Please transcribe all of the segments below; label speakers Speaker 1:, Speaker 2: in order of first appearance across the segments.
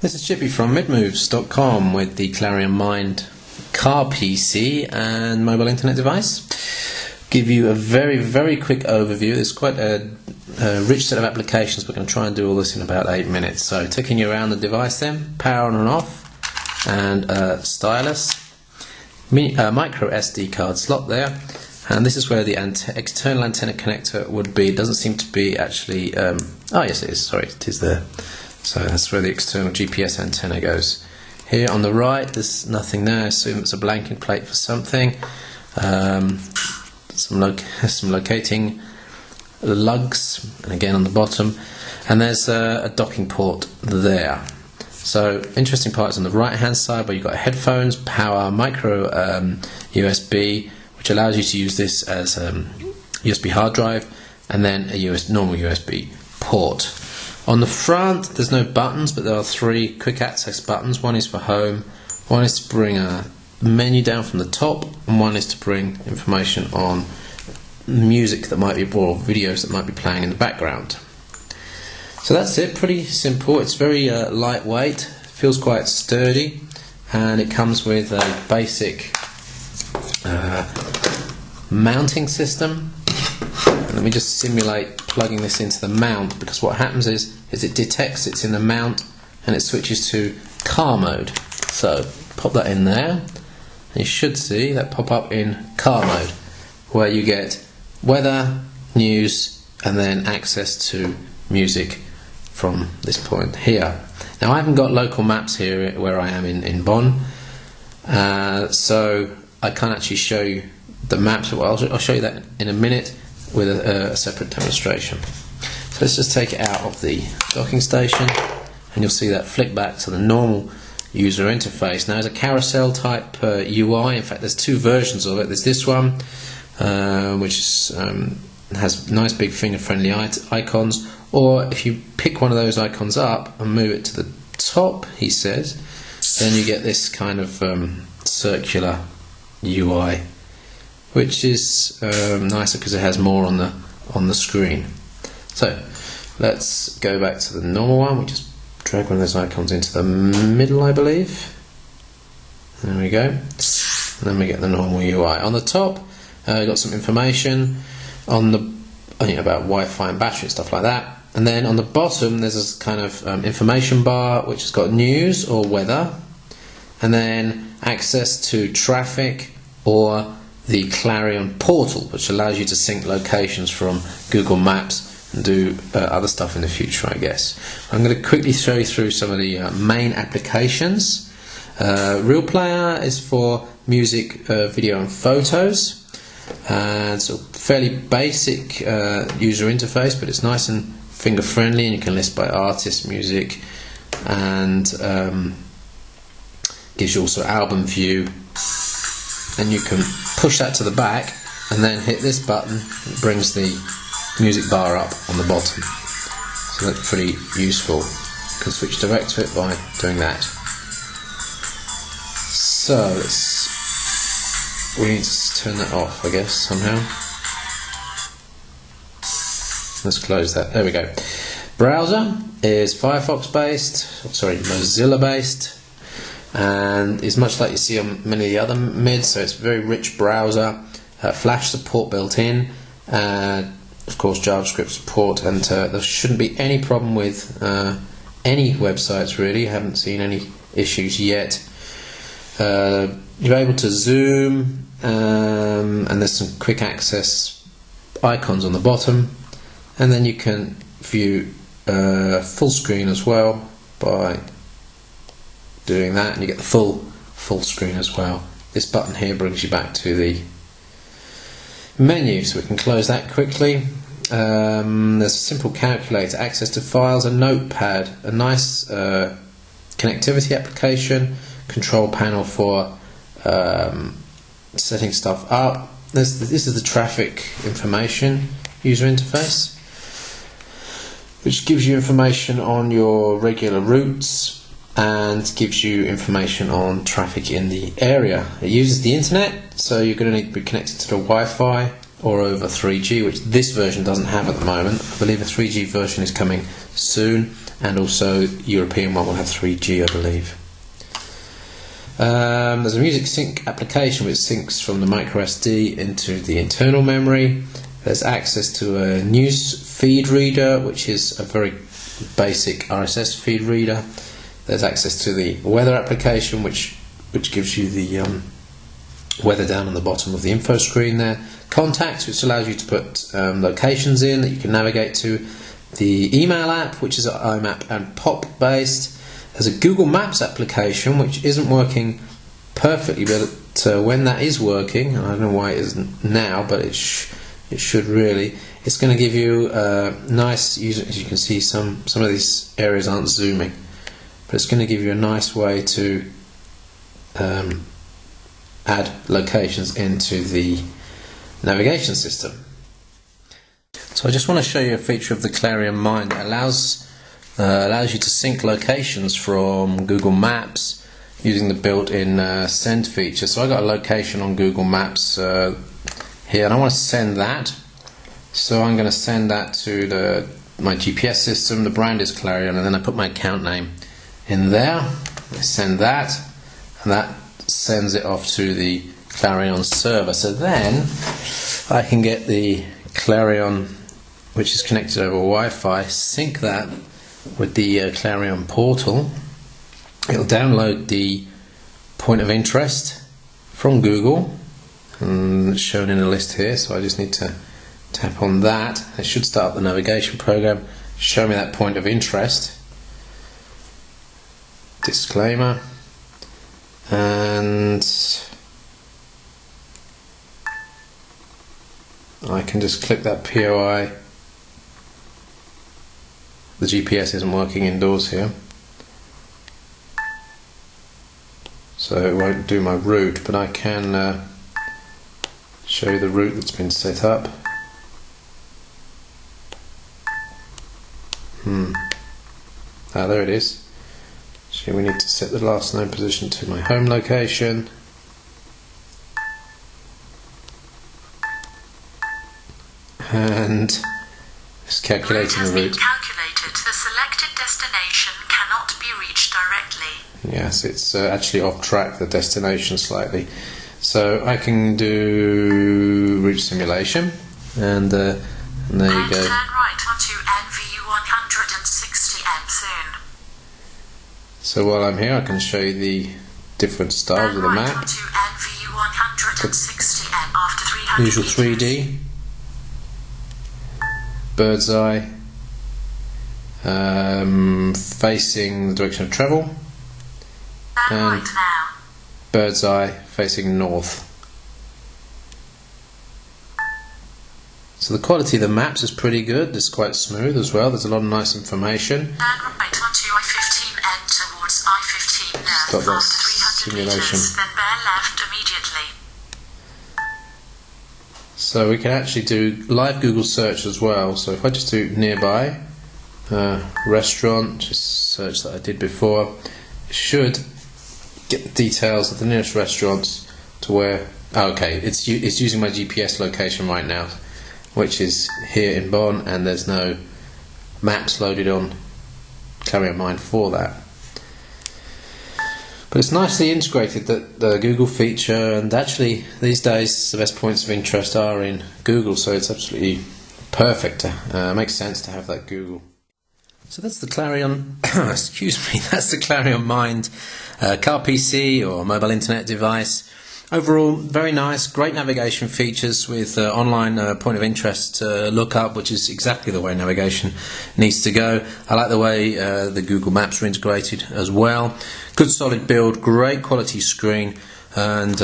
Speaker 1: This is Chippy from midmoves.com with the ClarionMinD car PC and mobile internet device. Give you a very quick overview. There's quite a rich set of applications. We're going to try and do all this in about 8 minutes. So taking you around the device then, power on and off, and stylus, micro SD card slot there, and this is where the external antenna connector would be. It doesn't seem to be actually, oh yes it is, sorry, it is there. So that's where the external GPS antenna goes. Here on the right there's nothing there. I assume it's a blanking plate for something. Some locating lugs, and again on the bottom, and there's a docking port there. So interesting parts on the right hand side where you've got headphones, power, micro USB, which allows you to use this as USB hard drive, and then a normal USB port. On the front there's no buttons, but there are 3 quick access buttons. One is for home, one is to bring a menu down from the top, and one is to bring information on music that might be, or videos that might be playing in the background. So that's it, pretty simple. It's very lightweight, feels quite sturdy, and it comes with a basic mounting system. And let me just simulate plugging this into the mount, because what happens is it detects it's in the mount and it switches to car mode. So pop that in there, and you should see that pop up in car mode, where you get weather, news, and then access to music from this point here. Now I haven't got local maps here where I am in Bonn, so I can't actually show you the maps. Well, I'll show you that in a minute with a separate demonstration. So let's just take it out of the docking station, and you'll see that flick back to the normal user interface. Now there's a carousel type UI. In fact there's 2 versions of it. There's this one which is, has nice big finger friendly icons, or if you pick one of those icons up and move it to the top, he says, then you get this kind of circular UI, which is nicer because it has more on the screen. So let's go back to the normal one. We just drag one of those icons into the middle, I believe. There we go. And then we get the normal UI. On the top, we've got some information on the about Wi-Fi and battery and stuff like that. And then on the bottom, there's this kind of information bar which has got news or weather, and then access to traffic or the Clarion portal, which allows you to sync locations from Google Maps and do other stuff in the future, I guess. I'm going to quickly show you through some of the main applications. Real Player is for music, video and photos, and so fairly basic user interface, but it's nice and finger friendly, and you can list by artist, music, and gives you also album view, and you can push that to the back and then hit this button. It brings the music bar up on the bottom, so that's pretty useful. You can switch direct to it by doing that. So we need to turn that off, I guess, somehow. Let's close that. There we go. Browser is Firefox based, sorry, Mozilla based, and is much like you see on many of the other mids. So it's a very rich browser, Flash support built in, of course JavaScript support, and there shouldn't be any problem with any websites really. I haven't seen any issues yet. You're able to zoom, and there's some quick access icons on the bottom, and then you can view full screen as well by doing that, and you get the full screen as well. This button here brings you back to the menu, so we can close that quickly. There's a simple calculator, access to files, a notepad, a nice connectivity application, control panel for setting stuff up. This is the traffic information user interface, which gives you information on your regular routes and gives you information on traffic in the area. It uses the internet, so you're going to need to be connected to the Wi-Fi or over 3G, which this version doesn't have at the moment. I believe a 3G version is coming soon, and also European one will have 3G, I believe. There's a music sync application which syncs from the microSD into the internal memory. There's access to a news feed reader, which is a very basic RSS feed reader. There's access to the weather application, which gives you the weather down on the bottom of the info screen there. Contacts, which allows you to put locations in that you can navigate to. The email app, which is IMAP and POP based. There's a Google Maps application, which isn't working perfectly, but when that is working, I don't know why it isn't now, but it should really. It's going to give you a nice user. As you can see, some of these areas aren't zooming, but it's going to give you a nice way to add locations into the navigation system. So I just want to show you a feature of the ClarionMinD. It allows you to sync locations from Google Maps using the built-in send feature. So I got a location on Google Maps here, and I want to send that. So I'm going to send that to my GPS system. The brand is Clarion, and then I put my account name in there. I send that, and that sends it off to the Clarion server. So then I can get the Clarion, which is connected over Wi-Fi, sync that with the Clarion portal. It'll download the point of interest from Google, and it's shown in a list here, so I just need to tap on that. It should start the navigation program, show me that point of interest. Disclaimer. And I can just click that POI. The GPS isn't working indoors here, so it won't do my route, but I can show you the route that's been set up. There it is. So we need to set the last known position to my home location. And it's calculating the route.
Speaker 2: The selected destination cannot be reached directly.
Speaker 1: Yes, it's actually off track, the destination, slightly. So I can do route simulation, and there you go.
Speaker 2: Turn right onto NV 160M soon.
Speaker 1: So while I'm here, I can show you the different styles of the map.
Speaker 2: Onto NV 160M after 300
Speaker 1: Usual 3D, bird's eye, facing the direction of travel, and
Speaker 2: right now.
Speaker 1: bird's eye facing north. So the quality of the maps is pretty good. It's quite smooth as well. There's a lot of nice information.
Speaker 2: Turn right onto I-15N towards I-15 now.
Speaker 1: Stop that
Speaker 2: after 300
Speaker 1: simulation.
Speaker 2: meters, then bear left immediately.
Speaker 1: So we can actually do live Google search as well. So if I just do nearby restaurant, just search that I did before, it should get the details of the nearest restaurants to where. Okay, it's using my GPS location right now, which is here in Bonn, and there's no maps loaded on ClarionMinD for that. But it's nicely integrated, that the Google feature, and actually these days the best points of interest are in Google, so it's absolutely perfect. Makes sense to have that Google. So that's the Clarion, excuse me, that's the ClarionMinD car PC or mobile internet device. Overall, very nice, great navigation features with online point of interest lookup, which is exactly the way navigation needs to go. I like the way the Google Maps are integrated as well. Good solid build, great quality screen, and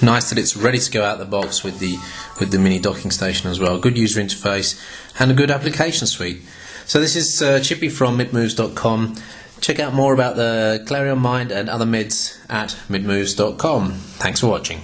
Speaker 1: nice that it's ready to go out the box with the mini docking station as well. Good user interface and a good application suite. So this is Chippy from midmoves.com. Check out more about the ClarionMinD and other mids at midmoves.com. Thanks for watching.